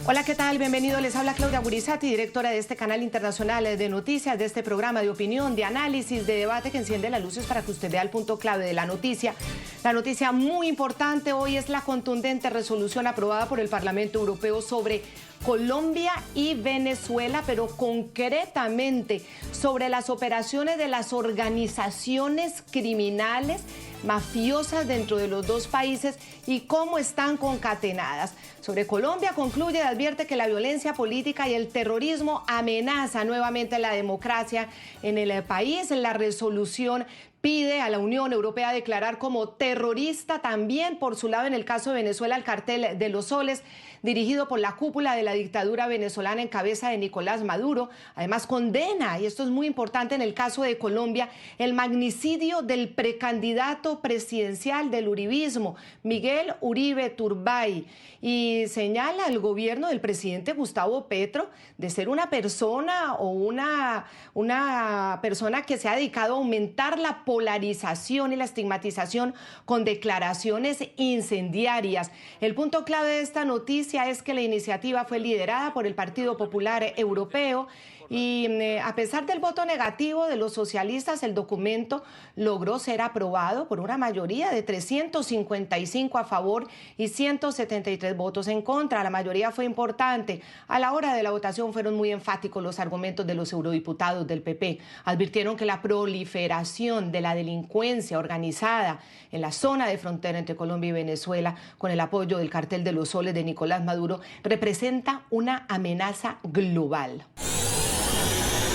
Hola, ¿qué tal? Bienvenido. Les habla Claudia Gurizati, directora de este canal internacional de noticias, de este programa de opinión, de análisis, de debate que enciende las luces para que usted vea el punto clave de la noticia. La noticia muy importante hoy es la contundente resolución aprobada por el Parlamento Europeo sobre Colombia y Venezuela, pero concretamente sobre las operaciones de las organizaciones criminales mafiosas dentro de los dos países y cómo están concatenadas. Sobre Colombia concluye y advierte que la violencia política y el terrorismo amenazan nuevamente la democracia en el país. La resolución pide a la Unión Europea declarar como terrorista también, por su lado, en el caso de Venezuela, el Cartel de los Soles, dirigido por la cúpula de la dictadura venezolana en cabeza de Nicolás Maduro. Además, condena, y esto es muy importante en el caso de Colombia, el magnicidio del precandidato presidencial del uribismo, Miguel Uribe Turbay, y señala al gobierno del presidente Gustavo Petro de ser una persona o una persona que se ha dedicado a aumentar la polarización y la estigmatización con declaraciones incendiarias. El punto clave de esta noticia es que la iniciativa fue liderada por el Partido Popular Europeo y a pesar del voto negativo de los socialistas, el documento logró ser aprobado por una mayoría de 355 a favor y 173 votos en contra. La mayoría fue importante. A la hora de la votación fueron muy enfáticos los argumentos de los eurodiputados del PP. Advirtieron que la proliferación de la delincuencia organizada en la zona de frontera entre Colombia y Venezuela, con el apoyo del Cartel de los Soles de Nicolás Maduro, representa una amenaza global.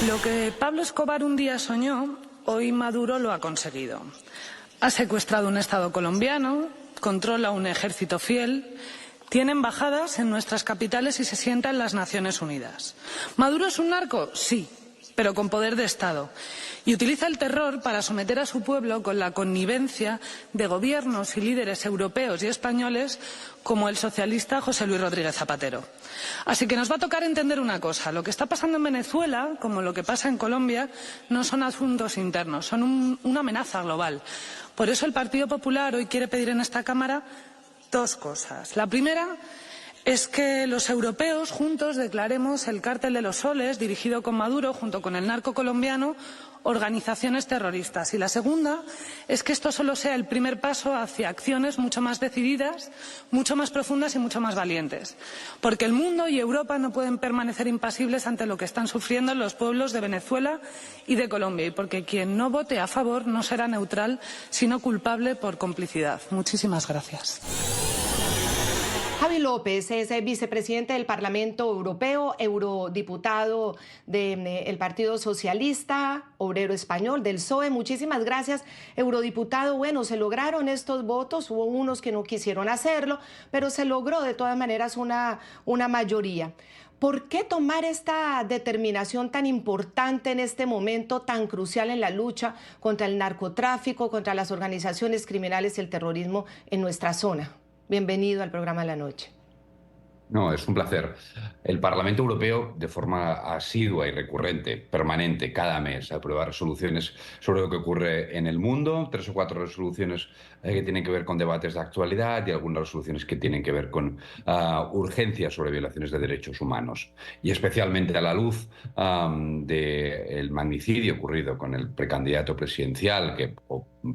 Lo que Pablo Escobar un día soñó, hoy Maduro lo ha conseguido. Ha secuestrado un Estado colombiano, controla un ejército fiel, tiene embajadas en nuestras capitales y se sienta en las Naciones Unidas. ¿Maduro es un narco? Sí, pero con poder de Estado. Y utiliza el terror para someter a su pueblo con la connivencia de gobiernos y líderes europeos y españoles como el socialista José Luis Rodríguez Zapatero. Así que nos va a tocar entender una cosa. Lo que está pasando en Venezuela, como lo que pasa en Colombia, no son asuntos internos, son una amenaza global. Por eso el Partido Popular hoy quiere pedir en esta Cámara dos cosas. La primera es que los europeos juntos declaremos el Cártel de los Soles, dirigido con Maduro, junto con el narco colombiano, organizaciones terroristas. Y la segunda es que esto solo sea el primer paso hacia acciones mucho más decididas, mucho más profundas y mucho más valientes. Porque el mundo y Europa no pueden permanecer impasibles ante lo que están sufriendo los pueblos de Venezuela y de Colombia. Y porque quien no vote a favor no será neutral, sino culpable por complicidad. Muchísimas gracias. Javi López es vicepresidente del Parlamento Europeo, eurodiputado del Partido Socialista Obrero Español, del PSOE. Muchísimas gracias, eurodiputado. Bueno, se lograron estos votos, hubo unos que no quisieron hacerlo, pero se logró de todas maneras una mayoría. ¿Por qué tomar esta determinación tan importante en este momento tan crucial en la lucha contra el narcotráfico, contra las organizaciones criminales y el terrorismo en nuestra zona? Bienvenido al programa de la noche. No, es un placer. El Parlamento Europeo, de forma asidua y recurrente, permanente, cada mes, aprueba resoluciones sobre lo que ocurre en el mundo, 3 o 4 resoluciones que tienen que ver con debates de actualidad y algunas resoluciones que tienen que ver con urgencias sobre violaciones de derechos humanos. Y especialmente a la luz del magnicidio ocurrido con el precandidato presidencial, que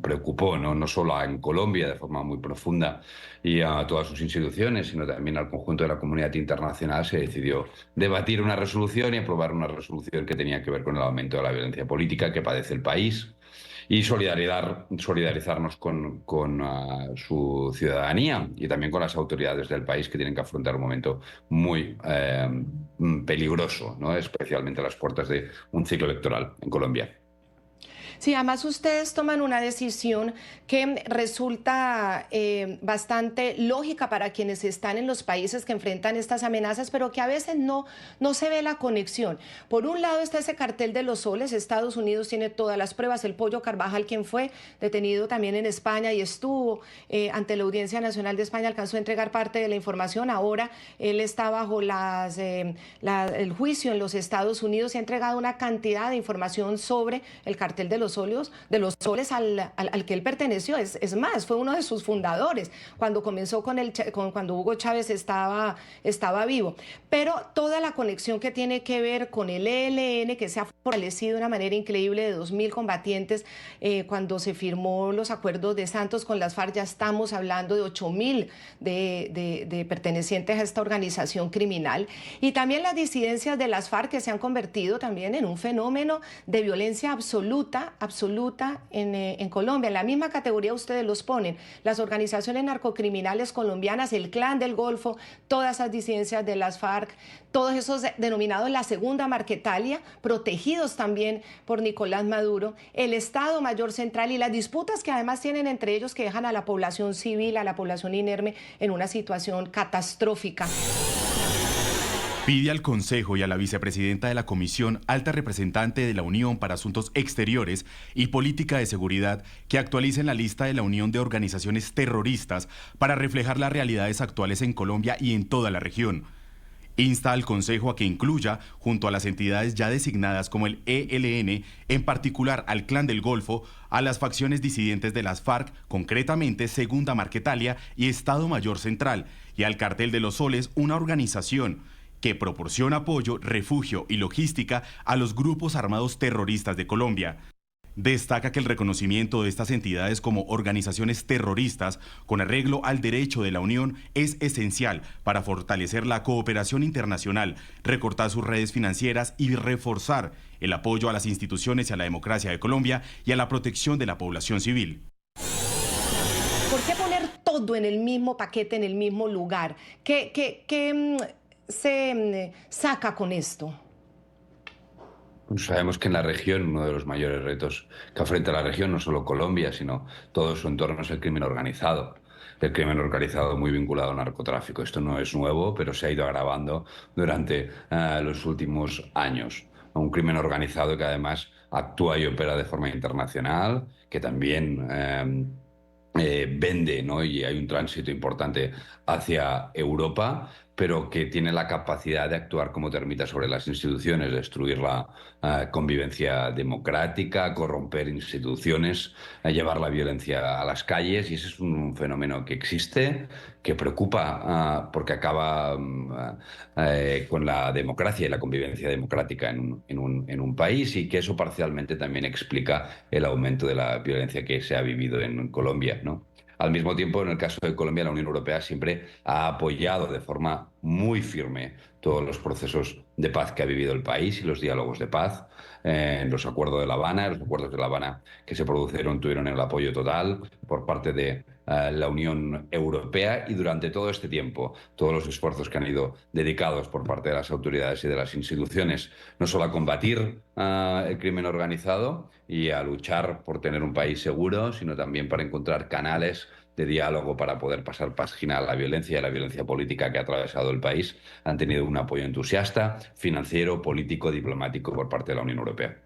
preocupó no solo en Colombia de forma muy profunda y a todas sus instituciones, sino también al conjunto de la comunidad internacional, se decidió debatir una resolución y aprobar una resolución que tenía que ver con el aumento de la violencia política que padece el país y solidarizarnos con su ciudadanía y también con las autoridades del país, que tienen que afrontar un momento muy peligroso, ¿no? Especialmente a las puertas de un ciclo electoral en Colombia. Sí, además ustedes toman una decisión que resulta bastante lógica para quienes están en los países que enfrentan estas amenazas, pero que a veces no se ve la conexión. Por un lado está ese Cartel de los Soles. Estados Unidos tiene todas las pruebas. El Pollo Carvajal, quien fue detenido también en España y estuvo ante la Audiencia Nacional de España, alcanzó a entregar parte de la información. Ahora él está bajo el juicio en los Estados Unidos y ha entregado una cantidad de información sobre el Cartel de los Soles al que él perteneció. Es más, fue uno de sus fundadores cuando comenzó cuando Hugo Chávez estaba vivo. Pero toda la conexión que tiene que ver con el ELN, que se ha fortalecido de una manera increíble, de 2.000 combatientes, cuando se firmó los acuerdos de Santos con las FARC, ya estamos hablando de 8.000 de pertenecientes a esta organización criminal. Y también las disidencias de las FARC, que se han convertido también en un fenómeno de violencia absoluta en Colombia. En la misma categoría ustedes los ponen, las organizaciones narcocriminales colombianas, el Clan del Golfo, todas esas disidencias de las FARC, todos esos denominados la Segunda Marquetalia, protegidos también por Nicolás Maduro, el Estado Mayor Central y las disputas que además tienen entre ellos, que dejan a la población civil, a la población inerme en una situación catastrófica. Pide al Consejo y a la vicepresidenta de la Comisión, alta representante de la Unión para Asuntos Exteriores y Política de Seguridad, que actualicen la lista de la Unión de Organizaciones Terroristas para reflejar las realidades actuales en Colombia y en toda la región. Insta al Consejo a que incluya, junto a las entidades ya designadas como el ELN, en particular al Clan del Golfo, a las facciones disidentes de las FARC, concretamente Segunda Marquetalia y Estado Mayor Central, y al Cartel de los Soles, una organización que proporciona apoyo, refugio y logística a los grupos armados terroristas de Colombia. Destaca que el reconocimiento de estas entidades como organizaciones terroristas con arreglo al derecho de la Unión es esencial para fortalecer la cooperación internacional, recortar sus redes financieras y reforzar el apoyo a las instituciones y a la democracia de Colombia y a la protección de la población civil. ¿Por qué poner todo en el mismo paquete, en el mismo lugar? ¿Qué se saca con esto? Sabemos que en la región uno de los mayores retos que afronta la región, no solo Colombia, sino todo su entorno, es el crimen organizado. El crimen organizado muy vinculado al narcotráfico. Esto no es nuevo, pero se ha ido agravando durante los últimos años. Un crimen organizado que además actúa y opera de forma internacional, que también vende, ¿no? Y hay un tránsito importante hacia Europa, pero que tiene la capacidad de actuar como termita sobre las instituciones, destruir la convivencia democrática, corromper instituciones, llevar la violencia a las calles, y ese es un fenómeno que existe, que preocupa porque acaba con la democracia y la convivencia democrática en un país, y que eso parcialmente también explica el aumento de la violencia que se ha vivido en Colombia, ¿no? Al mismo tiempo, en el caso de Colombia, la Unión Europea siempre ha apoyado de forma muy firme todos los procesos de paz que ha vivido el país y los diálogos de paz. Los acuerdos de La Habana, los acuerdos de La Habana que se produjeron tuvieron el apoyo total por parte de la Unión Europea, y durante todo este tiempo todos los esfuerzos que han ido dedicados por parte de las autoridades y de las instituciones, no solo a combatir el crimen organizado y a luchar por tener un país seguro, sino también para encontrar canales de diálogo para poder pasar página a la violencia y a la violencia política que ha atravesado el país, han tenido un apoyo entusiasta, financiero, político, diplomático por parte de la Unión Europea.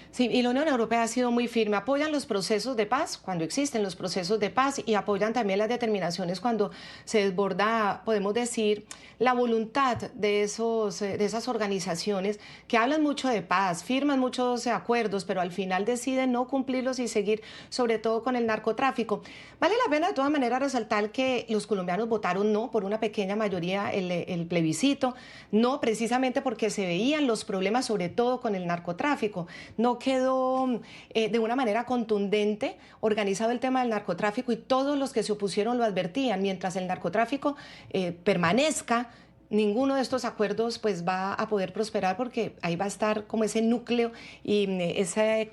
Sí, y la Unión Europea ha sido muy firme. Apoyan los procesos de paz cuando existen los procesos de paz, y apoyan también las determinaciones cuando se desborda, podemos decir, la voluntad de esas organizaciones que hablan mucho de paz, firman muchos acuerdos, pero al final deciden no cumplirlos y seguir sobre todo con el narcotráfico. Vale la pena de todas maneras resaltar que los colombianos votaron no por una pequeña mayoría el plebiscito, no precisamente porque se veían los problemas sobre todo con el narcotráfico. No quedó de una manera contundente organizado el tema del narcotráfico, y todos los que se opusieron lo advertían: mientras el narcotráfico permanezca, ninguno de estos acuerdos pues va a poder prosperar, porque ahí va a estar como ese núcleo y ese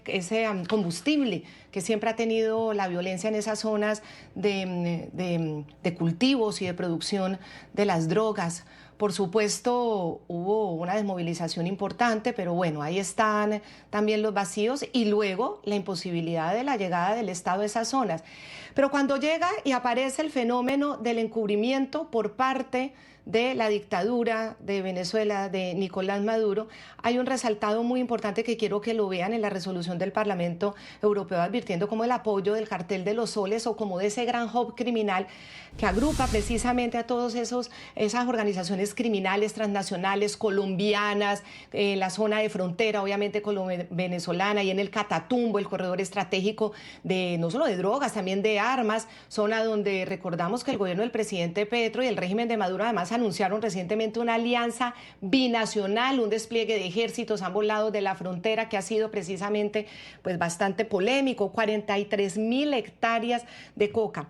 combustible que siempre ha tenido la violencia en esas zonas de cultivos y de producción de las drogas. Por supuesto, hubo una desmovilización importante, pero bueno, ahí están también los vacíos y luego la imposibilidad de la llegada del Estado a esas zonas. Pero cuando llega y aparece el fenómeno del encubrimiento por parte de la dictadura de Venezuela, de Nicolás Maduro, hay un resaltado muy importante que quiero que lo vean en la resolución del Parlamento Europeo, advirtiendo como el apoyo del cartel de los soles o como de ese gran hub criminal que agrupa precisamente a todas esas organizaciones criminales transnacionales colombianas, en la zona de frontera, obviamente venezolana, y en el Catatumbo, el corredor estratégico de no solo de drogas, también de armas, zona donde recordamos que el gobierno del presidente Petro y el régimen de Maduro además anunciaron recientemente una alianza binacional, un despliegue de ejércitos a ambos lados de la frontera que ha sido precisamente pues bastante polémico, 43.000 hectáreas de coca.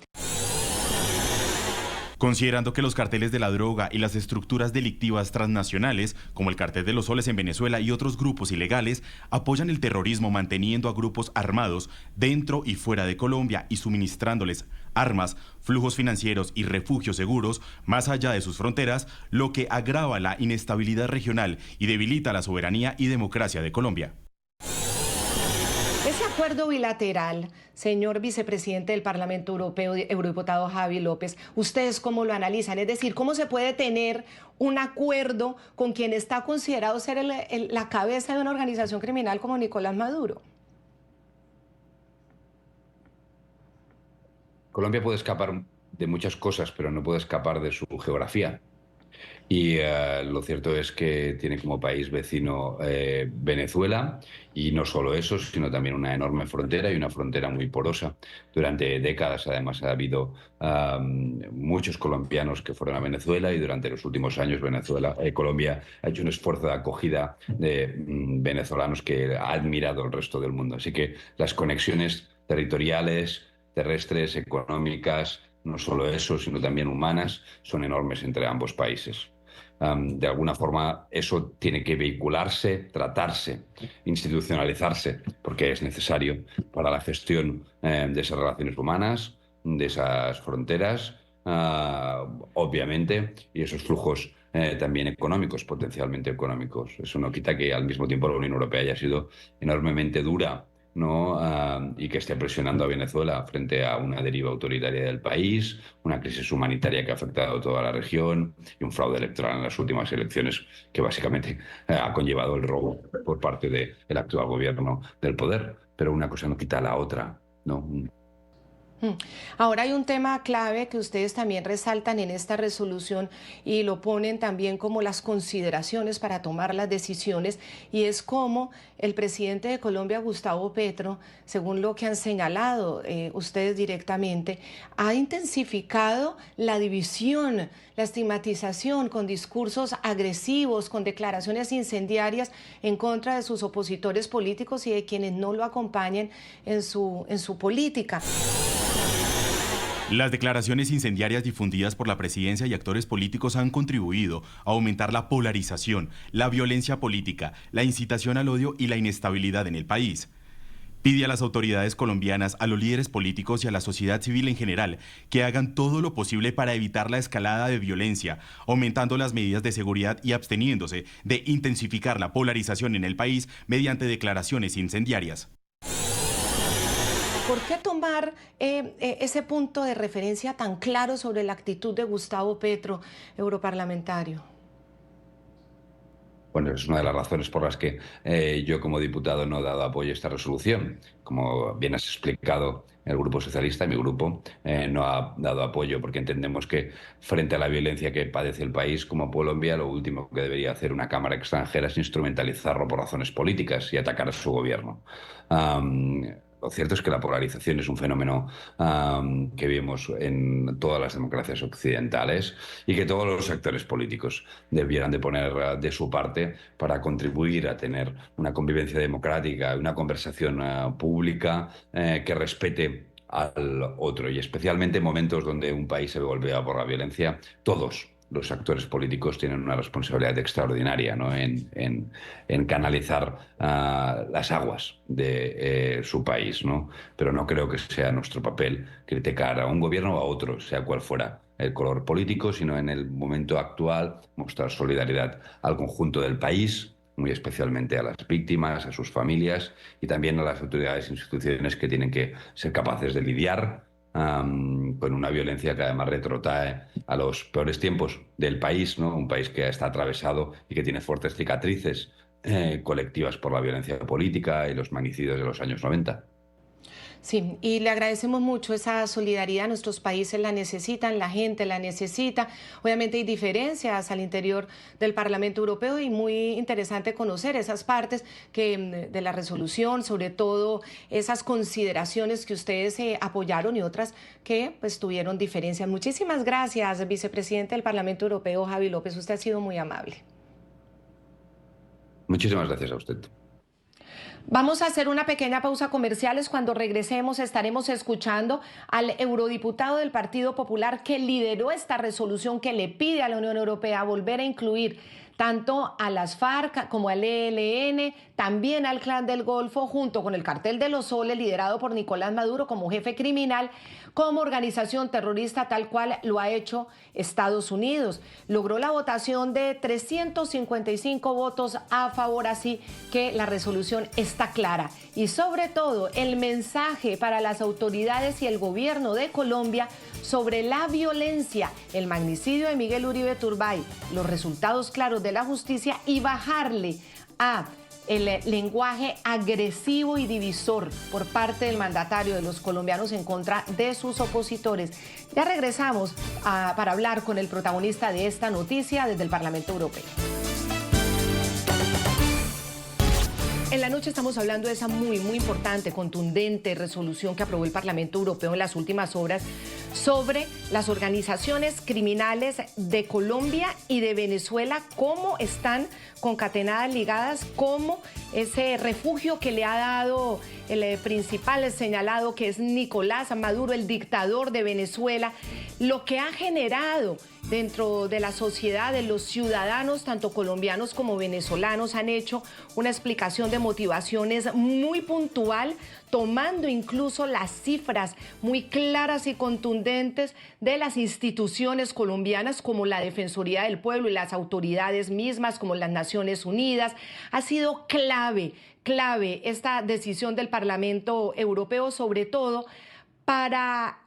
Considerando que los carteles de la droga y las estructuras delictivas transnacionales, como el Cartel de los Soles en Venezuela y otros grupos ilegales, apoyan el terrorismo manteniendo a grupos armados dentro y fuera de Colombia y suministrándoles armas, flujos financieros y refugios seguros más allá de sus fronteras, lo que agrava la inestabilidad regional y debilita la soberanía y democracia de Colombia. Ese acuerdo bilateral, señor vicepresidente del Parlamento Europeo, eurodiputado Javi López, ¿ustedes cómo lo analizan? Es decir, ¿cómo se puede tener un acuerdo con quien está considerado ser la cabeza de una organización criminal como Nicolás Maduro? Colombia puede escapar de muchas cosas, pero no puede escapar de su geografía. Y lo cierto es que tiene como país vecino Venezuela, y no solo eso, sino también una enorme frontera y una frontera muy porosa. Durante décadas, además, ha habido muchos colombianos que fueron a Venezuela, y durante los últimos años Colombia ha hecho un esfuerzo de acogida de venezolanos que ha admirado el resto del mundo. Así que las conexiones territoriales, terrestres, económicas, no solo eso, sino también humanas, son enormes entre ambos países. De alguna forma eso tiene que vehicularse, tratarse, institucionalizarse, porque es necesario para la gestión de esas relaciones humanas, de esas fronteras, obviamente, y esos flujos también económicos, potencialmente económicos. Eso no quita que al mismo tiempo la Unión Europea haya sido enormemente dura, ¿no? Y que esté presionando a Venezuela frente a una deriva autoritaria del país, una crisis humanitaria que ha afectado a toda la región y un fraude electoral en las últimas elecciones que básicamente ha conllevado el robo por parte del actual gobierno del poder. Pero una cosa no quita la otra, ¿no? Ahora hay un tema clave que ustedes también resaltan en esta resolución y lo ponen también como las consideraciones para tomar las decisiones, y es cómo el presidente de Colombia, Gustavo Petro, según lo que han señalado ustedes directamente, ha intensificado la división, la estigmatización con discursos agresivos, con declaraciones incendiarias en contra de sus opositores políticos y de quienes no lo acompañen en su política. Las declaraciones incendiarias difundidas por la presidencia y actores políticos han contribuido a aumentar la polarización, la violencia política, la incitación al odio y la inestabilidad en el país. Pide a las autoridades colombianas, a los líderes políticos y a la sociedad civil en general que hagan todo lo posible para evitar la escalada de violencia, aumentando las medidas de seguridad y absteniéndose de intensificar la polarización en el país mediante declaraciones incendiarias. ¿Por qué tomar ese punto de referencia tan claro sobre la actitud de Gustavo Petro, europarlamentario? Bueno, es una de las razones por las que yo como diputado no he dado apoyo a esta resolución. Como bien has explicado, el Grupo Socialista, mi grupo, no ha dado apoyo porque entendemos que frente a la violencia que padece el país como Colombia, lo último que debería hacer una Cámara extranjera es instrumentalizarlo por razones políticas y atacar a su gobierno. Lo cierto es que la polarización es un fenómeno que vemos en todas las democracias occidentales, y que todos los actores políticos debieran de poner de su parte para contribuir a tener una convivencia democrática, una conversación pública que respete al otro, y especialmente en momentos donde un país se ve golpeado por la violencia, todos los actores políticos tienen una responsabilidad extraordinaria, ¿no? en canalizar las aguas de su país, ¿no? Pero no creo que sea nuestro papel criticar a un gobierno o a otro, sea cual fuera el color político, sino en el momento actual mostrar solidaridad al conjunto del país, muy especialmente a las víctimas, a sus familias, y también a las autoridades e instituciones que tienen que ser capaces de lidiar con una violencia que además retrotrae a los peores tiempos del país, ¿no? Un país que está atravesado y que tiene fuertes cicatrices colectivas por la violencia política y los magnicidios de los años 90. Sí, y le agradecemos mucho esa solidaridad. Nuestros países la necesitan, la gente la necesita. Obviamente hay diferencias al interior del Parlamento Europeo y muy interesante conocer esas partes de la resolución, sobre todo esas consideraciones que ustedes apoyaron y otras que pues tuvieron diferencias. Muchísimas gracias, vicepresidente del Parlamento Europeo, Javi López. Usted ha sido muy amable. Muchísimas gracias a usted. Vamos a hacer una pequeña pausa comerciales. Cuando regresemos estaremos escuchando al eurodiputado del Partido Popular que lideró esta resolución que le pide a la Unión Europea volver a incluir tanto a las FARC como al ELN, también al Clan del Golfo, junto con el Cartel de los Soles, liderado por Nicolás Maduro como jefe criminal, como organización terrorista, tal cual lo ha hecho Estados Unidos. Logró la votación de 355 votos a favor, así que la resolución está clara. Y sobre todo, el mensaje para las autoridades y el gobierno de Colombia sobre la violencia, el magnicidio de Miguel Uribe Turbay, los resultados claros de la justicia y bajarle a el lenguaje agresivo y divisor por parte del mandatario de los colombianos en contra de sus opositores. Ya regresamos para hablar con el protagonista de esta noticia desde el Parlamento Europeo. En la noche estamos hablando de esa muy importante, contundente resolución que aprobó el Parlamento Europeo en las últimas horas sobre las organizaciones criminales de Colombia y de Venezuela, cómo están concatenadas, ligadas, cómo ese refugio que le ha dado el principal señalado, que es Nicolás Maduro, el dictador de Venezuela, lo que ha generado dentro de la sociedad, de los ciudadanos, tanto colombianos como venezolanos, han hecho una explicación de motivaciones muy puntual, tomando incluso las cifras muy claras y contundentes de las instituciones colombianas como la Defensoría del Pueblo y las autoridades mismas como las Naciones Unidas. Ha sido clave esta decisión del Parlamento Europeo, sobre todo para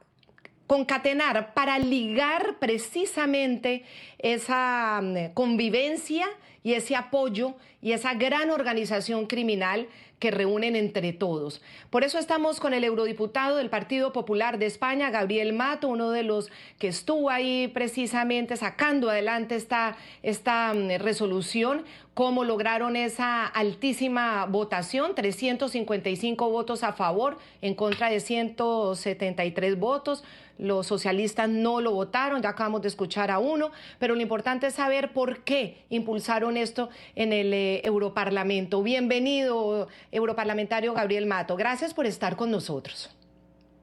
concatenar, para ligar precisamente esa convivencia y ese apoyo y esa gran organización criminal que reúnen entre todos. Por eso estamos con el eurodiputado del Partido Popular de España, Gabriel Mato, uno de los que estuvo ahí precisamente sacando adelante esta resolución. Cómo lograron esa altísima votación, 355 votos a favor, en contra de 173 votos. Los socialistas no lo votaron, ya acabamos de escuchar a uno, pero lo importante es saber por qué impulsaron esto en el Europarlamento. Bienvenido, europarlamentario Gabriel Mato. Gracias por estar con nosotros.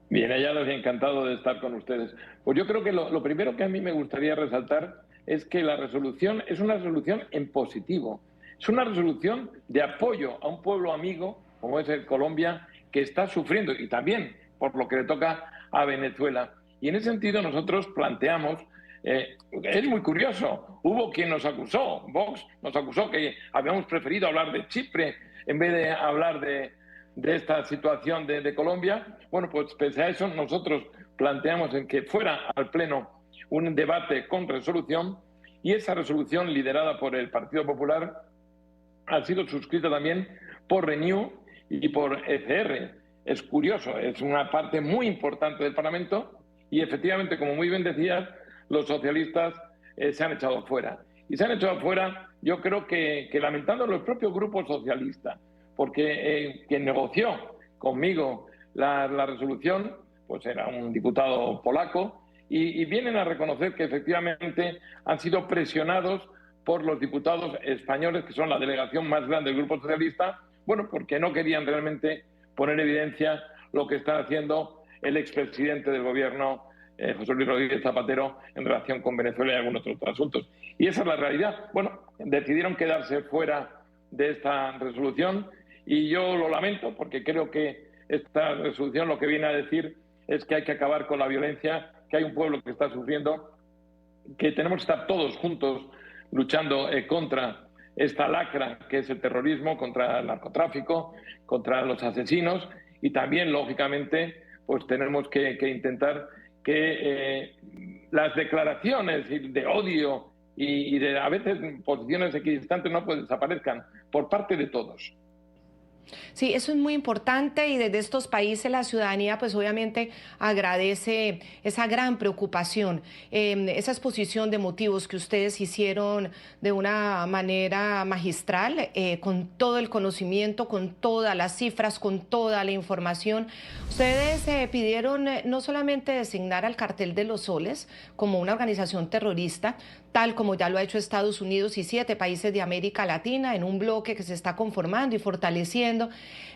Bien, Ayala, encantado de estar con ustedes. Pues yo creo que lo primero que a mí me gustaría resaltar es que la resolución es una resolución en positivo. Es una resolución de apoyo a un pueblo amigo, como es el Colombia, que está sufriendo, y también por lo que le toca a Venezuela. Y en ese sentido nosotros planteamos, es muy curioso, hubo quien nos acusó, Vox nos acusó que habíamos preferido hablar de Chipre en vez de hablar de esta situación de Colombia. Bueno, pues pese a eso nosotros planteamos en que fuera al Pleno un debate con resolución, y esa resolución liderada por el Partido Popular ha sido suscrita también por Renew y por ECR. Es curioso, es una parte muy importante del Parlamento y efectivamente, como muy bien decías, los socialistas se han echado fuera. Y se han echado fuera, yo creo que lamentándolo el propio grupo socialista, porque quien negoció conmigo la resolución pues era un diputado polaco, y vienen a reconocer que efectivamente han sido presionados por los diputados españoles, que son la delegación más grande del Grupo Socialista, bueno, porque no querían realmente poner en evidencia lo que está haciendo el expresidente del gobierno, José Luis Rodríguez Zapatero, en relación con Venezuela y algunos otros asuntos. Y esa es la realidad. Bueno, decidieron quedarse fuera de esta resolución y yo lo lamento porque creo que esta resolución lo que viene a decir es que hay que acabar con la violencia, que hay un pueblo que está sufriendo, que tenemos que estar todos juntos luchando contra esta lacra que es el terrorismo, contra el narcotráfico, contra los asesinos y también, lógicamente, pues tenemos que intentar que las declaraciones de odio y de a veces posiciones equidistantes no pues desaparezcan por parte de todos. Sí, eso es muy importante y desde estos países la ciudadanía pues obviamente agradece esa gran preocupación, esa exposición de motivos que ustedes hicieron de una manera magistral, con todo el conocimiento, con todas las cifras, con toda la información. Ustedes pidieron no solamente designar al Cartel de los Soles como una organización terrorista, tal como ya lo ha hecho Estados Unidos y 7 países de América Latina en un bloque que se está conformando y fortaleciendo.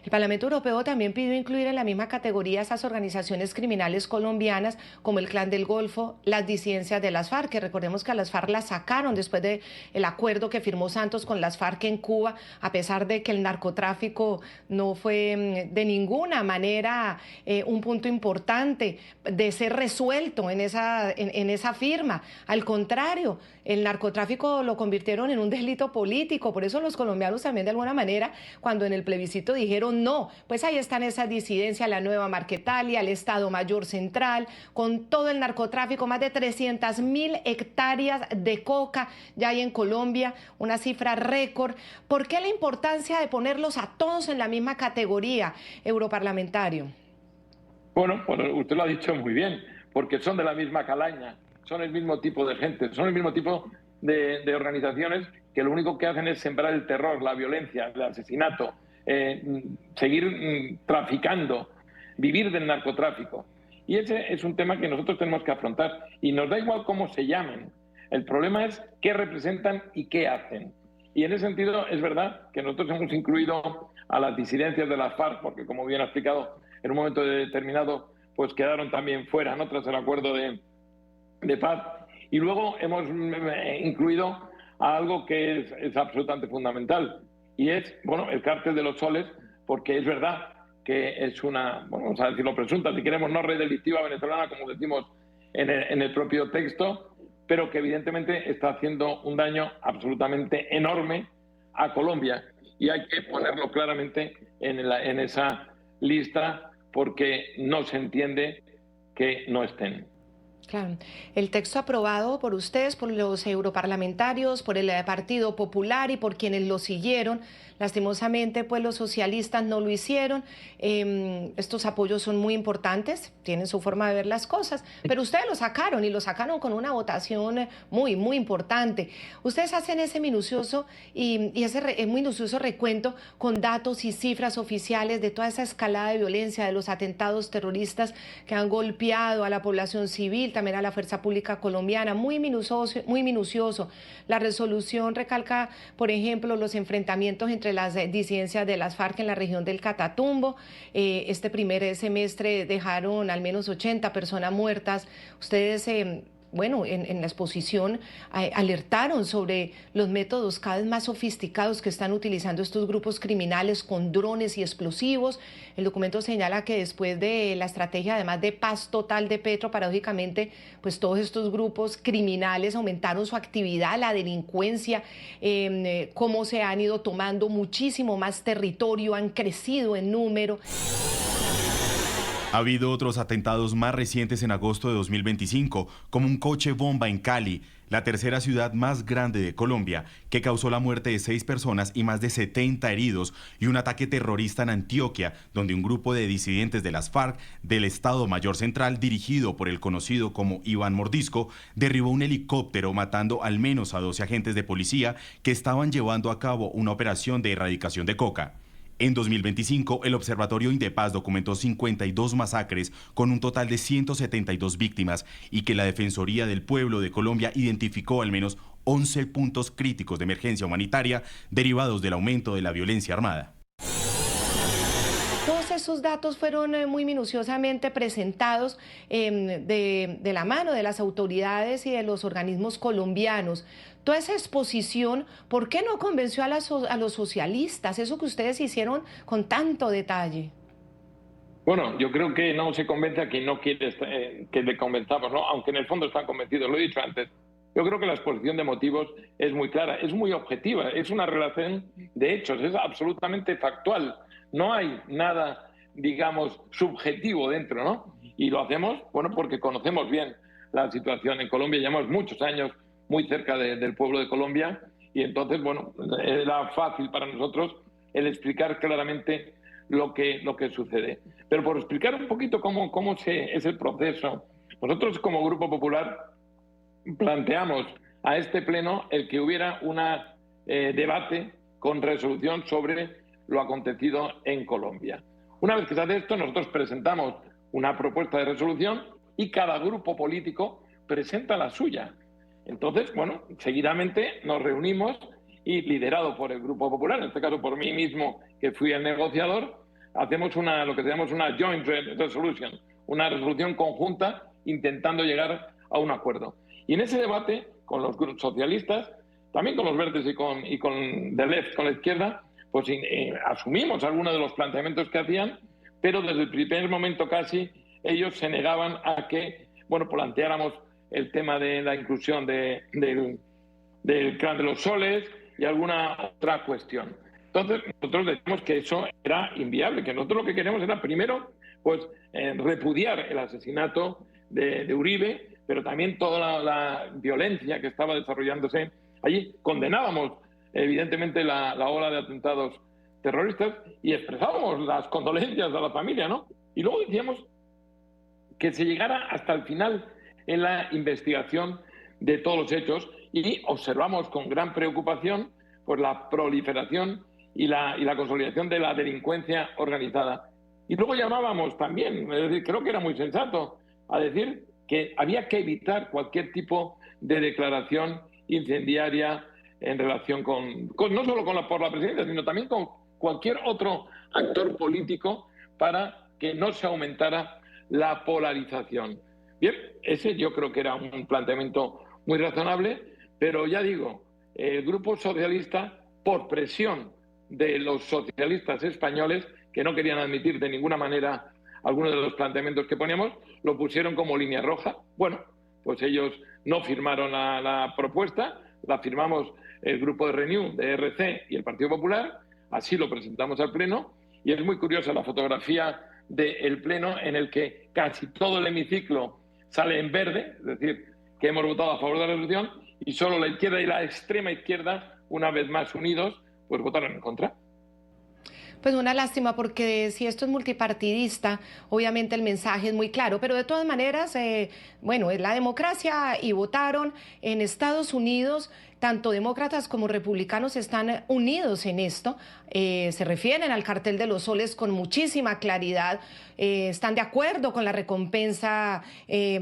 El Parlamento Europeo también pidió incluir en la misma categoría esas organizaciones criminales colombianas como el Clan del Golfo, las disidencias de las FARC, que recordemos que a las FARC las sacaron después del acuerdo que firmó Santos con las FARC en Cuba, a pesar de que el narcotráfico no fue de ninguna manera un punto importante de ser resuelto en esa firma. Al contrario, el narcotráfico lo convirtieron en un delito político. Por eso los colombianos también de alguna manera, cuando en el plebiscito dijeron no, pues ahí están esas disidencias, la Nueva Marquetalia, el Estado Mayor Central, con todo el narcotráfico, más de 300.000 hectáreas de coca ya hay en Colombia, una cifra récord. ¿Por qué la importancia de ponerlos a todos en la misma categoría, europarlamentario? Bueno, pues usted lo ha dicho muy bien, porque son de la misma calaña, son el mismo tipo de gente, son el mismo tipo de organizaciones que lo único que hacen es sembrar el terror, la violencia, el asesinato, seguir traficando, vivir del narcotráfico. Y ese es un tema que nosotros tenemos que afrontar. Y nos da igual cómo se llamen. El problema es qué representan y qué hacen. Y en ese sentido es verdad que nosotros hemos incluido a las disidencias de las FARC, porque como bien ha explicado, en un momento determinado pues quedaron también fuera, ¿no?, tras el acuerdo de paz. Y luego hemos incluido a algo que es absolutamente fundamental, y es, bueno, el Cártel de los Soles, porque es verdad que es una, bueno, vamos a decirlo presunta, si queremos, no red delictiva venezolana, como decimos en el propio texto, pero que evidentemente está haciendo un daño absolutamente enorme a Colombia, y hay que ponerlo claramente en esa lista, porque no se entiende que no estén. Claro, el texto aprobado por ustedes, por los europarlamentarios, por el Partido Popular y por quienes lo siguieron, lastimosamente pues los socialistas no lo hicieron. Estos apoyos son muy importantes, tienen su forma de ver las cosas, pero ustedes lo sacaron y lo sacaron con una votación muy, muy importante. Ustedes hacen ese minucioso ese minucioso recuento con datos y cifras oficiales de toda esa escalada de violencia, de los atentados terroristas que han golpeado a la población civil, también a la fuerza pública colombiana, muy minucioso. La resolución recalca, por ejemplo, los enfrentamientos entre las disidencias de las FARC en la región del Catatumbo. Este primer semestre dejaron al menos 80 personas muertas. Ustedes bueno, en la exposición alertaron sobre los métodos cada vez más sofisticados que están utilizando estos grupos criminales con drones y explosivos. El documento señala que después de la estrategia, además de paz total de Petro, paradójicamente, pues todos estos grupos criminales aumentaron su actividad, la delincuencia, cómo se han ido tomando muchísimo más territorio, han crecido en número. Ha habido otros atentados más recientes en agosto de 2025, como un coche bomba en Cali, la tercera ciudad más grande de Colombia, que causó la muerte de 6 personas y más de 70 heridos, y un ataque terrorista en Antioquia, donde un grupo de disidentes de las FARC del Estado Mayor Central, dirigido por el conocido como Iván Mordisco, derribó un helicóptero matando al menos a 12 agentes de policía que estaban llevando a cabo una operación de erradicación de coca. En 2025, el Observatorio Indepaz documentó 52 masacres con un total de 172 víctimas y que la Defensoría del Pueblo de Colombia identificó al menos 11 puntos críticos de emergencia humanitaria derivados del aumento de la violencia armada. Todos esos datos fueron muy minuciosamente presentados de la mano de las autoridades y de los organismos colombianos. Toda esa exposición, ¿por qué no convenció a los socialistas? Eso que ustedes hicieron con tanto detalle. Bueno, yo creo que no se convence a quien no quiere que le convenzamos, ¿no? Aunque en el fondo están convencidos, lo he dicho antes. Yo creo que la exposición de motivos es muy clara, es muy objetiva, es una relación de hechos, es absolutamente factual. No hay nada digamos, subjetivo dentro, ¿no? Y lo hacemos, bueno, porque conocemos bien la situación en Colombia, llevamos muchos años muy cerca del pueblo de Colombia y entonces, bueno, era fácil para nosotros el explicar claramente lo que sucede. Pero por explicar un poquito cómo es el proceso, nosotros como Grupo Popular planteamos a este pleno el que hubiera un debate con resolución sobre lo acontecido en Colombia. Una vez que se hace esto, nosotros presentamos una propuesta de resolución y cada grupo político presenta la suya. Entonces, bueno, seguidamente nos reunimos y, liderado por el Grupo Popular, en este caso por mí mismo, que fui el negociador, hacemos lo que llamamos una joint resolution, una resolución conjunta intentando llegar a un acuerdo. Y en ese debate, con los grupos socialistas, también con los verdes y con the left, con la izquierda, pues asumimos algunos de los planteamientos que hacían, pero desde el primer momento casi ellos se negaban a que, bueno, planteáramos el tema de la inclusión del clan de los soles y alguna otra cuestión. Entonces, nosotros decimos que eso era inviable, que nosotros lo que queremos era, primero, pues repudiar el asesinato de Uribe, pero también toda la violencia que estaba desarrollándose allí. Condenábamos, evidentemente, la ola de atentados terroristas y expresábamos las condolencias a la familia, ¿no? Y luego decíamos que se llegara hasta el final en la investigación de todos los hechos y observamos con gran preocupación pues la proliferación y la consolidación de la delincuencia organizada. Y luego llamábamos también, es decir, creo que era muy sensato, a decir que había que evitar cualquier tipo de declaración incendiaria en relación no solo por la presidencia, sino también con cualquier otro actor político para que no se aumentara la polarización. Bien, ese yo creo que era un planteamiento muy razonable, pero ya digo, el Grupo Socialista, por presión de los socialistas españoles, que no querían admitir de ninguna manera algunos de los planteamientos que poníamos, lo pusieron como línea roja. Bueno, pues ellos no firmaron la propuesta, la firmamos el grupo de Renew, de RC y el Partido Popular, así lo presentamos al Pleno, y es muy curiosa la fotografía del Pleno en el que casi todo el hemiciclo sale en verde, es decir, que hemos votado a favor de la resolución, y solo la izquierda y la extrema izquierda, una vez más unidos, pues votaron en contra. Pues una lástima, porque si esto es multipartidista, obviamente el mensaje es muy claro, pero de todas maneras, bueno, es la democracia y votaron en Estados Unidos. Tanto demócratas como republicanos están unidos en esto, se refieren al cartel de los soles con muchísima claridad, están de acuerdo con la recompensa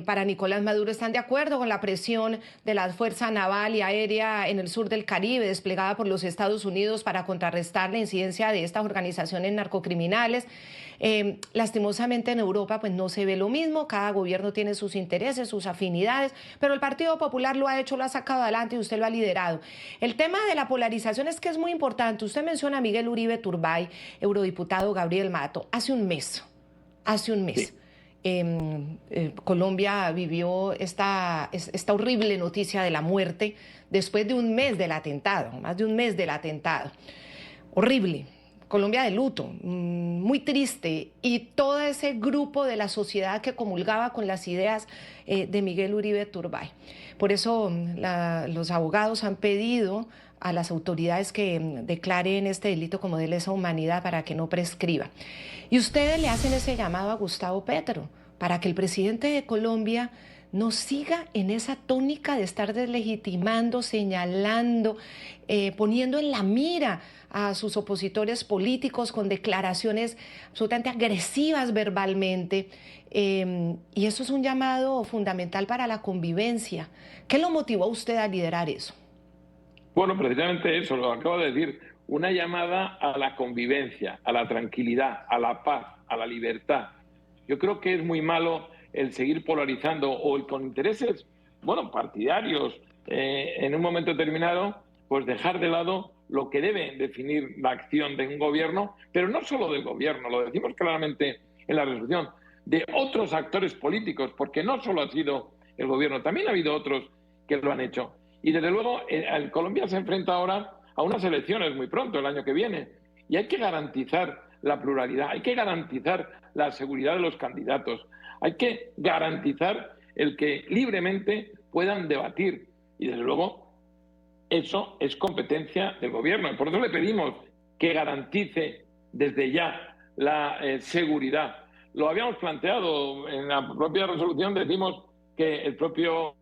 para Nicolás Maduro, están de acuerdo con la presión de la Fuerza Naval y Aérea en el sur del Caribe desplegada por los Estados Unidos para contrarrestar la incidencia de estas organizaciones narcocriminales. Lastimosamente en Europa pues no se ve lo mismo, cada gobierno tiene sus intereses, sus afinidades, pero el Partido Popular lo ha hecho, lo ha sacado adelante y usted lo ha liderado. El tema de la polarización es que es muy importante. Usted menciona a Miguel Uribe Turbay, eurodiputado Gabriel Mato, hace un mes. Sí. Colombia vivió esta horrible noticia de la muerte después de un mes del atentado, más de un mes del atentado. Horrible. Colombia de luto, muy triste, y todo ese grupo de la sociedad que comulgaba con las ideas de Miguel Uribe Turbay. Por eso los abogados han pedido a las autoridades que declaren este delito como de lesa humanidad para que no prescriba. Y ustedes le hacen ese llamado a Gustavo Petro para que el presidente de Colombia no siga en esa tónica de estar deslegitimando, señalando, poniendo en la mira a sus opositores políticos con declaraciones absolutamente agresivas verbalmente. Y eso es un llamado fundamental para la convivencia. ¿Qué lo motivó a usted a liderar eso? Bueno, precisamente eso, lo acabo de decir, una llamada a la convivencia, a la tranquilidad, a la paz, a la libertad. Yo creo que es muy malo el seguir polarizando o el con intereses, bueno, partidarios, en un momento determinado, pues dejar de lado lo que debe definir la acción de un gobierno, pero no solo del gobierno, lo decimos claramente en la resolución, de otros actores políticos, porque no solo ha sido el gobierno, también ha habido otros que lo han hecho. Y desde luego, Colombia se enfrenta ahora a unas elecciones muy pronto, el año que viene, y hay que garantizar la pluralidad, hay que garantizar la seguridad de los candidatos, hay que garantizar el que libremente puedan debatir. Y desde luego eso es competencia del gobierno. Por eso le pedimos que garantice desde ya la seguridad. Lo habíamos planteado en la propia resolución, decimos que el propio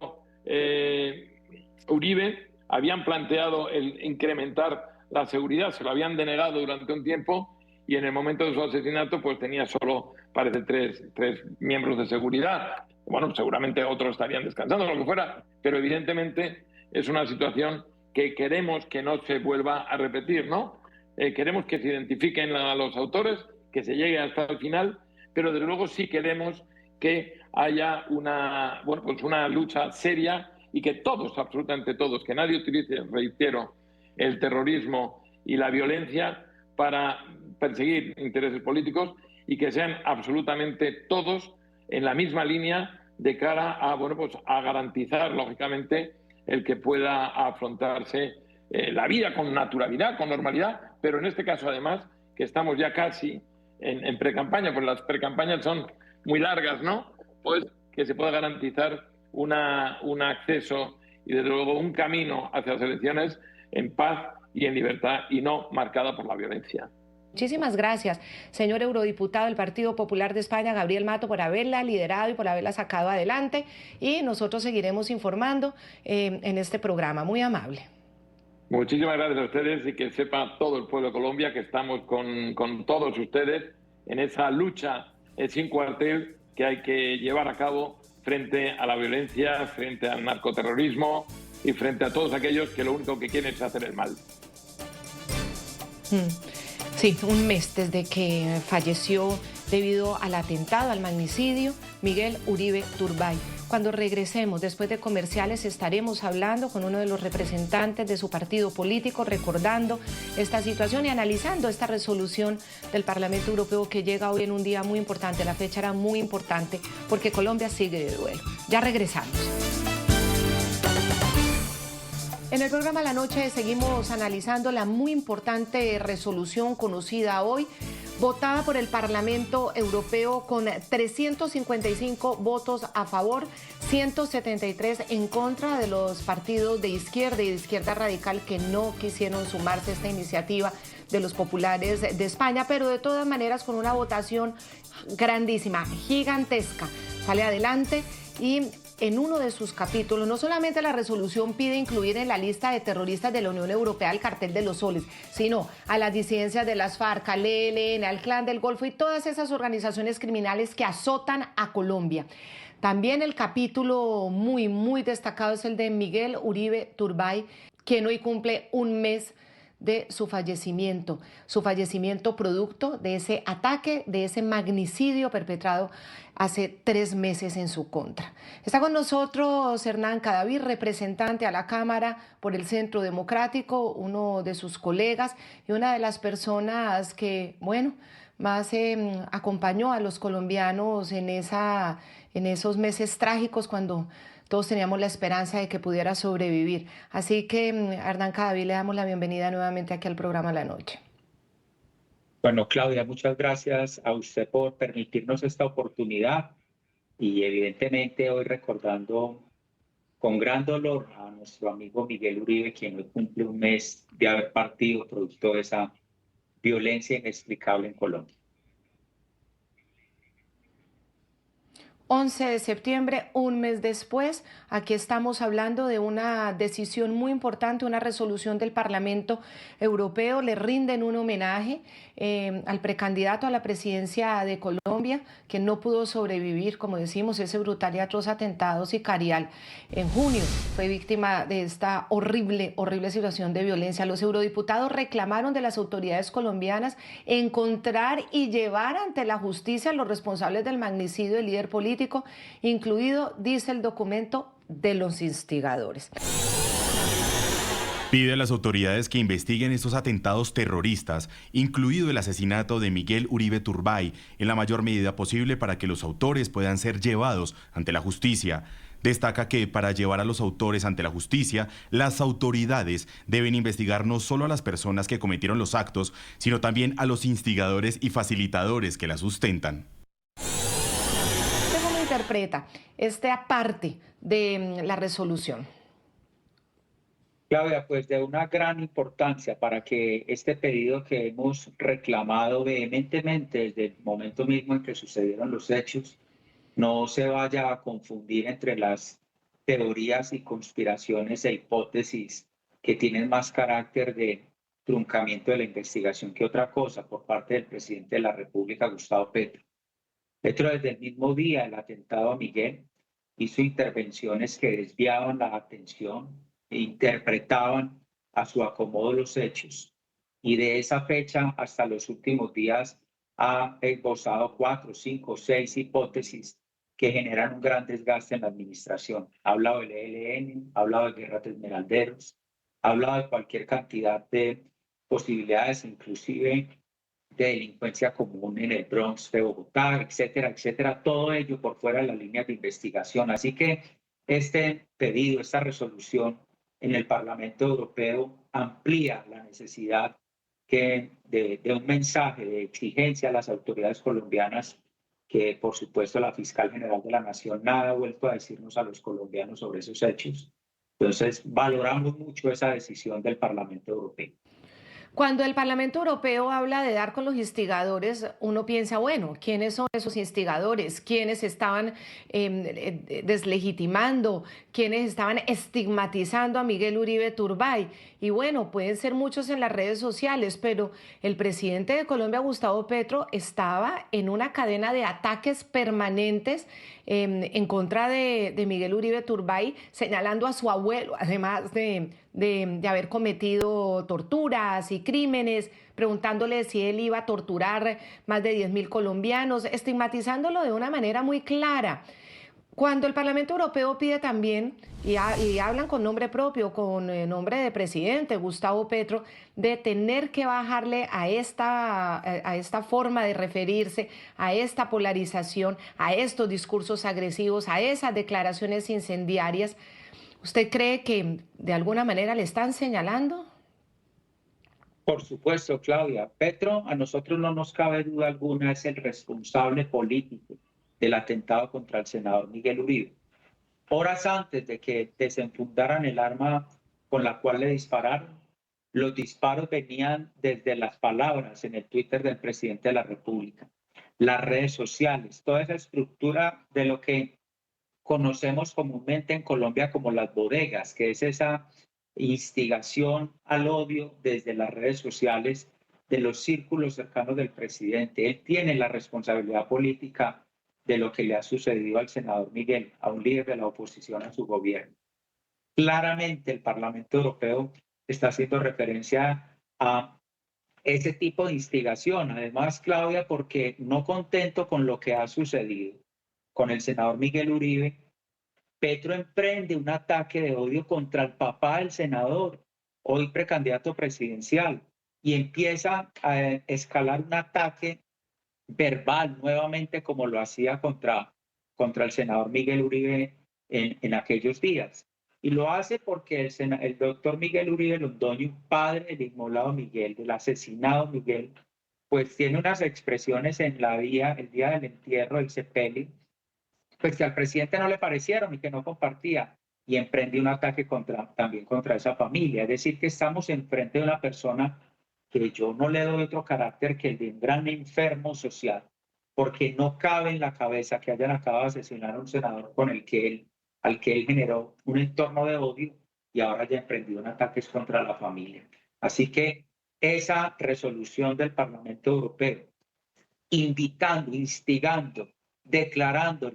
Uribe habían planteado el incrementar la seguridad, se lo habían denegado durante un tiempo y en el momento de su asesinato pues tenía solo, parece, tres miembros de seguridad. Bueno, seguramente otros estarían descansando, lo que fuera, pero evidentemente es una situación que queremos que no se vuelva a repetir, ¿no? Queremos que se identifiquen a los autores, que se llegue hasta el final, pero desde luego sí queremos que haya una lucha seria y que todos, absolutamente todos, que nadie utilice, reitero, el terrorismo y la violencia para perseguir intereses políticos y que sean absolutamente todos en la misma línea de cara a garantizar, lógicamente, el que pueda afrontarse la vida con naturalidad, con normalidad, pero en este caso, además, que estamos ya casi en precampaña, pues las precampañas son muy largas, ¿no? Pues que se pueda garantizar un acceso y, desde luego, un camino hacia las elecciones en paz y en libertad y no marcada por la violencia. Muchísimas gracias, señor eurodiputado del Partido Popular de España, Gabriel Mato, por haberla liderado y por haberla sacado adelante. Y nosotros seguiremos informando en este programa. Muy amable. Muchísimas gracias a ustedes y que sepa todo el pueblo de Colombia que estamos con todos ustedes en esa lucha sin cuartel que hay que llevar a cabo frente a la violencia, frente al narcoterrorismo y frente a todos aquellos que lo único que quieren es hacer el mal. Sí, un mes desde que falleció debido al atentado, al magnicidio, Miguel Uribe Turbay. Cuando regresemos, después de comerciales, estaremos hablando con uno de los representantes de su partido político, recordando esta situación y analizando esta resolución del Parlamento Europeo que llega hoy en un día muy importante. La fecha era muy importante porque Colombia sigue de duelo. Ya regresamos. En el programa La Noche seguimos analizando la muy importante resolución conocida hoy, votada por el Parlamento Europeo con 355 votos a favor, 173 en contra de los partidos de izquierda y de izquierda radical que no quisieron sumarse a esta iniciativa de los populares de España, pero de todas maneras con una votación grandísima, gigantesca. Sale adelante y en uno de sus capítulos, no solamente la resolución pide incluir en la lista de terroristas de la Unión Europea al Cartel de los Soles, sino a las disidencias de las FARC, al ELN, al Clan del Golfo y todas esas organizaciones criminales que azotan a Colombia. También el capítulo muy destacado es el de Miguel Uribe Turbay, quien hoy cumple un mes de su fallecimiento producto de ese ataque, de ese magnicidio perpetrado hace 3 meses en su contra. Está con nosotros Hernán Cadaví, representante a la Cámara por el Centro Democrático, uno de sus colegas y una de las personas que, más acompañó a los colombianos en esos meses trágicos cuando todos teníamos la esperanza de que pudiera sobrevivir. Así que, Hernán Cadaví, le damos la bienvenida nuevamente aquí al programa La Noche. Bueno, Claudia, muchas gracias a usted por permitirnos esta oportunidad y evidentemente hoy recordando con gran dolor a nuestro amigo Miguel Uribe, quien hoy cumple un mes de haber partido producto de esa violencia inexplicable en Colombia. 11 de septiembre, un mes después, aquí estamos hablando de una decisión muy importante, una resolución del Parlamento Europeo. Le rinden un homenaje al precandidato a la presidencia de Colombia, que no pudo sobrevivir, como decimos, ese brutal y atroz atentado sicarial. En junio fue víctima de esta horrible situación de violencia. Los eurodiputados reclamaron de las autoridades colombianas encontrar y llevar ante la justicia a los responsables del magnicidio del líder político, incluido, dice el documento, de los instigadores. Pide a las autoridades que investiguen estos atentados terroristas, incluido el asesinato de Miguel Uribe Turbay, en la mayor medida posible para que los autores puedan ser llevados ante la justicia. Destaca que para llevar a los autores ante la justicia, las autoridades deben investigar no solo a las personas que cometieron los actos, sino también a los instigadores y facilitadores que la sustentan. ¿Cómo interpreta esta parte de la resolución? Claudia, pues de una gran importancia para que este pedido que hemos reclamado vehementemente desde el momento mismo en que sucedieron los hechos, no se vaya a confundir entre las teorías y conspiraciones e hipótesis que tienen más carácter de truncamiento de la investigación que otra cosa por parte del presidente de la República, Gustavo Petro. Petro, desde el mismo día del atentado a Miguel, hizo intervenciones que desviaban la atención e interpretaban a su acomodo los hechos. Y de esa fecha hasta los últimos días ha esbozado 4, 5, 6 hipótesis que generan un gran desgaste en la administración. Ha hablado del ELN, ha hablado de guerras de esmeralderos, ha hablado de cualquier cantidad de posibilidades, inclusive de delincuencia común en el Bronx de Bogotá, etcétera, etcétera. Todo ello por fuera de las líneas de investigación. Así que este pedido, esta resolución en el Parlamento Europeo amplía la necesidad de un mensaje de exigencia a las autoridades colombianas, que por supuesto la fiscal general de la Nación nada ha vuelto a decirnos a los colombianos sobre esos hechos. Entonces valoramos mucho esa decisión del Parlamento Europeo. Cuando el Parlamento Europeo habla de dar con los instigadores, uno piensa, bueno, ¿quiénes son esos instigadores? ¿Quiénes estaban deslegitimando? ¿Quiénes estaban estigmatizando a Miguel Uribe Turbay? Y bueno, pueden ser muchos en las redes sociales, pero el presidente de Colombia, Gustavo Petro, estaba en una cadena de ataques permanentes en contra de Miguel Uribe Turbay, señalando a su abuelo, además de haber cometido torturas y crímenes, preguntándole si él iba a torturar más de 10.000 colombianos, estigmatizándolo de una manera muy clara. Cuando el Parlamento Europeo pide también, y hablan con nombre propio, con nombre de presidente Gustavo Petro, de tener que bajarle a esta forma de referirse, a esta polarización, a estos discursos agresivos, a esas declaraciones incendiarias, ¿usted cree que de alguna manera le están señalando? Por supuesto, Claudia. Petro, a nosotros no nos cabe duda alguna, es el responsable político del atentado contra el senador Miguel Uribe. Horas antes de que desenfundaran el arma con la cual le dispararon, los disparos venían desde las palabras en el Twitter del presidente de la República, las redes sociales, toda esa estructura de lo que conocemos comúnmente en Colombia como las bodegas, que es esa instigación al odio desde las redes sociales de los círculos cercanos del presidente. Él tiene la responsabilidad política de lo que le ha sucedido al senador Miguel, a un líder de la oposición a su gobierno. Claramente el Parlamento Europeo está haciendo referencia a ese tipo de instigación. Además, Claudia, porque no contento con lo que ha sucedido con el senador Miguel Uribe, Petro emprende un ataque de odio contra el papá del senador, hoy precandidato presidencial, y empieza a escalar un ataque verbal nuevamente como lo hacía contra el senador Miguel Uribe en aquellos días. Y lo hace porque el doctor Miguel Uribe Londoño, padre del inmolado Miguel, del asesinado Miguel, pues tiene unas expresiones el día del entierro del sepelio, pues que al presidente no le parecieron y que no compartía, y emprende un ataque también contra esa familia. Es decir, que estamos enfrente de una persona que yo no le doy otro carácter que el de un gran enfermo social, porque no cabe en la cabeza que hayan acabado de asesinar a un senador al que él generó un entorno de odio y ahora ya emprendido ataques contra la familia. Así que esa resolución del Parlamento Europeo, invitando, instigando, declarando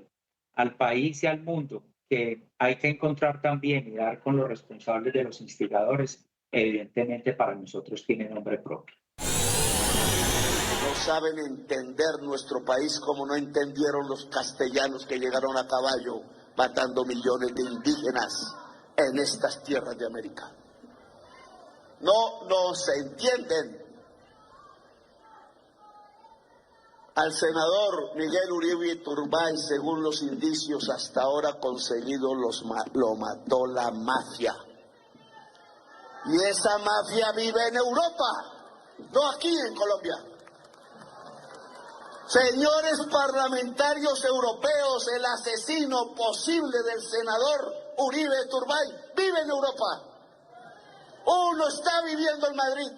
al país y al mundo que hay que encontrar también y dar con los responsables de los instigadores, evidentemente para nosotros tiene nombre propio. No saben entender nuestro país como no entendieron los castellanos que llegaron a caballo matando millones de indígenas en estas tierras de América. No se entienden. Al senador Miguel Uribe Turbay, según los indicios hasta ahora conseguidos, lo mató la mafia. Y esa mafia vive en Europa, no aquí en Colombia. Señores parlamentarios europeos, el asesino posible del senador Uribe Turbay vive en Europa. Uno está viviendo en Madrid,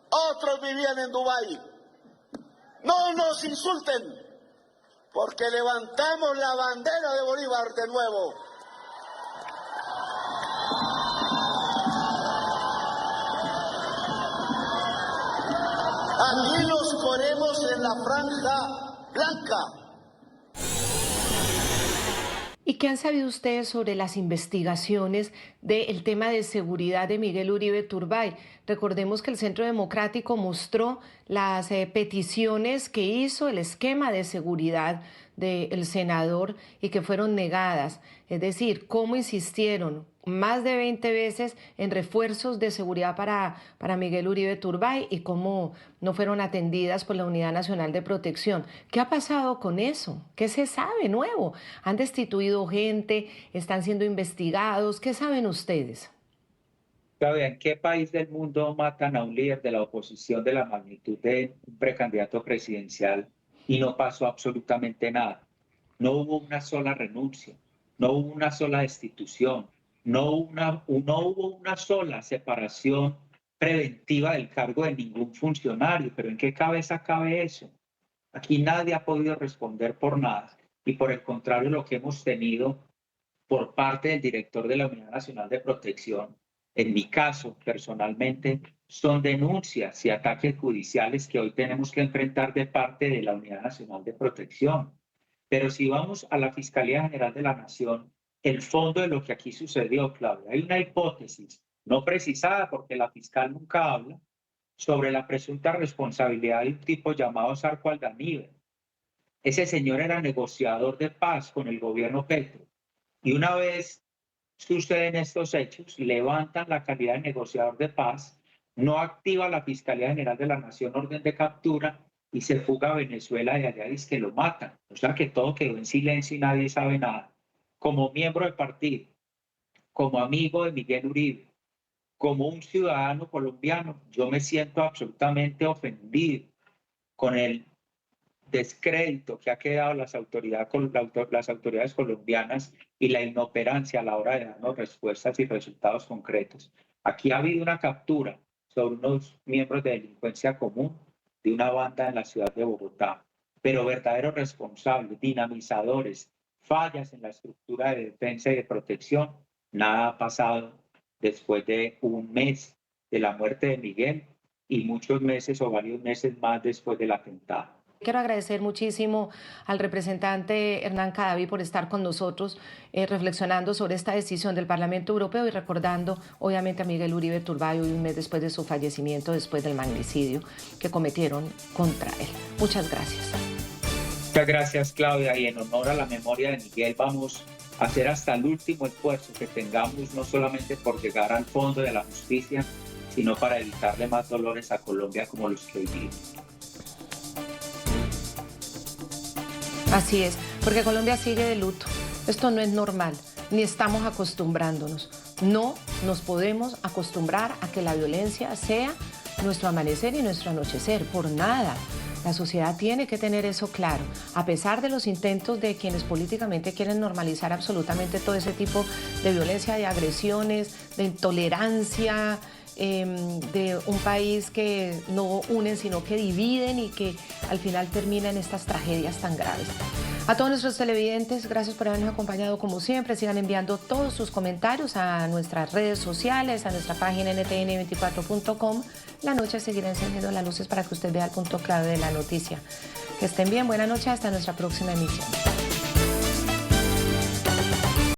otros vivían en Dubái. No nos insulten, porque levantamos la bandera de Bolívar de nuevo. Aquí nos ponemos en la franja blanca. ¿Y qué han sabido ustedes sobre las investigaciones del tema de seguridad de Miguel Uribe Turbay? Recordemos que el Centro Democrático mostró las peticiones que hizo, el esquema de seguridad del senador y que fueron negadas. Es decir, cómo insistieron más de 20 veces en refuerzos de seguridad para Miguel Uribe Turbay y cómo no fueron atendidas por la Unidad Nacional de Protección. ¿Qué ha pasado con eso? ¿Qué se sabe nuevo? ¿Han destituido gente? ¿Están siendo investigados? ¿Qué saben ustedes? Claudia, ¿en qué país del mundo matan a un líder de la oposición de la magnitud de un precandidato presidencial y no pasó absolutamente nada? No hubo una sola renuncia, no hubo una sola destitución, no hubo una sola separación preventiva del cargo de ningún funcionario. ¿Pero en qué cabeza cabe eso? Aquí nadie ha podido responder por nada y por el contrario lo que hemos tenido por parte del director de la Unidad Nacional de Protección, en mi caso personalmente, son denuncias y ataques judiciales que hoy tenemos que enfrentar de parte de la Unidad Nacional de Protección. Pero si vamos a la Fiscalía General de la Nación, el fondo de lo que aquí sucedió, Claudia, hay una hipótesis no precisada porque la fiscal nunca habla sobre la presunta responsabilidad de un tipo llamado Zarco Aldamíbar. Ese señor era negociador de paz con el gobierno Petro y una vez suceden estos hechos, levantan la calidad de negociador de paz, no activa la Fiscalía General de la Nación orden de captura y se fuga a Venezuela y allá dice que lo matan. O sea que todo quedó en silencio y nadie sabe nada. Como miembro del partido, como amigo de Miguel Uribe, como un ciudadano colombiano, yo me siento absolutamente ofendido con el descrédito que ha quedado las autoridades colombianas y la inoperancia a la hora de darnos respuestas y resultados concretos. Aquí ha habido una captura sobre unos miembros de delincuencia común de una banda en la ciudad de Bogotá, pero verdaderos responsables, dinamizadores, fallas en la estructura de defensa y de protección, nada ha pasado después de un mes de la muerte de Miguel y muchos meses o varios meses más después del atentado. Quiero agradecer muchísimo al representante Hernán Cadaví por estar con nosotros reflexionando sobre esta decisión del Parlamento Europeo y recordando obviamente a Miguel Uribe Turbay hoy un mes después de su fallecimiento, después del magnicidio que cometieron contra él. Muchas gracias. Muchas gracias, Claudia, y en honor a la memoria de Miguel vamos a hacer hasta el último esfuerzo que tengamos, no solamente por llegar al fondo de la justicia, sino para evitarle más dolores a Colombia como los que hoy vivimos. Así es, porque Colombia sigue de luto. Esto no es normal, ni estamos acostumbrándonos. No nos podemos acostumbrar a que la violencia sea nuestro amanecer y nuestro anochecer, por nada. La sociedad tiene que tener eso claro, a pesar de los intentos de quienes políticamente quieren normalizar absolutamente todo ese tipo de violencia, de agresiones, de intolerancia, de un país que no unen sino que dividen y que al final terminan estas tragedias tan graves. A todos nuestros televidentes, gracias por habernos acompañado como siempre. Sigan enviando todos sus comentarios a nuestras redes sociales, a nuestra página ntn24.com. La noche seguirá encendiendo las luces para que usted vea el punto clave de la noticia. Que estén bien, buena noche, hasta nuestra próxima emisión.